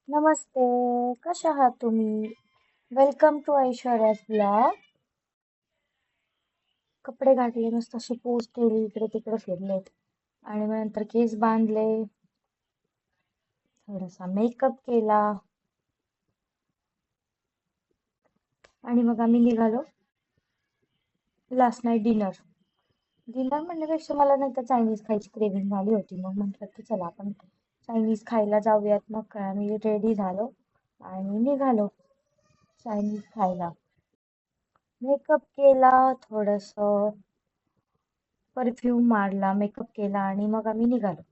नमस्ते, कशा आहात तुम्ही? Welcome to Aishwarya's blog. कपडे घातले, मस्त अशी पोस्ट केली, इकडे तिकडे फिरलेत आणि मग नंतर केस बांधले, थोडासा मेकअप केला आणि मग आम्ही निघालो लास्ट नाईट डिनर. डिनर म्हणण्यापेक्षा मला नाही का चायनीज खायची क्रेविंग झाली होती. मग म्हटलं की चला आपण चायनीज खायला जाऊयात. मग काय आम्ही रेडी झालो आणि निघालो चायनीज खायला. मेकअप केला, थोडस परफ्यूम मारला, मेकअप केला आणि मग आम्ही निघालो.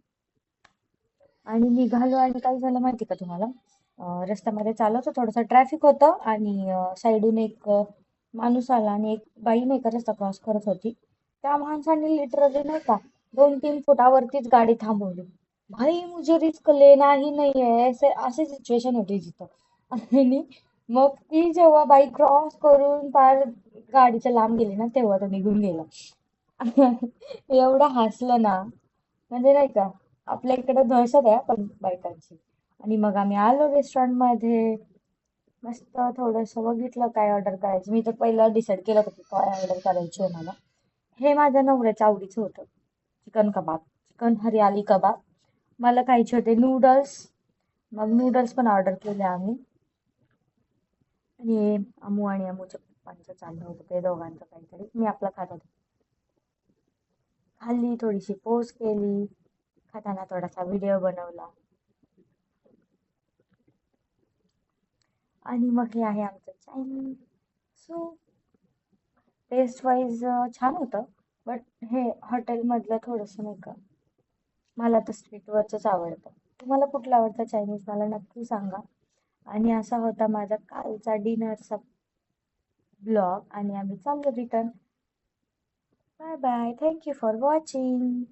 आणि काय झालं माहिती का तुम्हाला? रस्त्यामध्ये चालत होतो, थोडंसं ट्रॅफिक होतं आणि साईडून एक माणूस आला आणि एक बाई नाही का रस्ता क्रॉस करत होती. त्या माणसाने लिटरली नाही का 2-3 फुटावरतीच गाडी थांबवली. भाई मुझे रिस्क लेना ही नहीं है, ऐसे अशी सिच्युएशन होती तिथं. आणि मग ती जेव्हा बाई क्रॉस करून पार गाडीच्या लांब गेली ना, तेव्हा तो निघून गेला. एवढं हसलं ना, म्हणजे नाही का, आपल्या इकडे दहशत आहे पण बायकांची. आणि मग आम्ही आलो रेस्टॉरंट मध्ये. मस्त थोडस बघितलं काय ऑर्डर करायचं. मी तर पहिला डिसाईड केलं होतं की काय ऑर्डर करायची आहे मला. हे माझ्या नवऱ्याच्या आवडीचं होतं, चिकन कबाब, चिकन हरियाली कबाब. मला खायचे होते नूडल्स. मग नूडल्स पण ऑर्डर केले आम्ही. आणि हे अमू आणि अमूच्या पप्पांचं चाललं होतं ते दोघांचं काहीतरी. मी आपला खात होते. खाल्ली, थोडीशी पोस्ट केली, खाताना थोडासा व्हिडिओ बनवला. आणि मग हे आहे आमचं चायनीज. सो टेस्ट वाईज छान होतं. बट हे हॉटेलमधलं थोडंसं नाही का, मला तर स्ट्रीटवरचंच आवडतं. तुम्हाला कुठलं आवडतं चायनीज मला नक्की सांगा. आणि असा होता माझा कालचा डिनरचा ब्लॉग आणि आम्ही चाललो return. Bye bye, thank you for watching.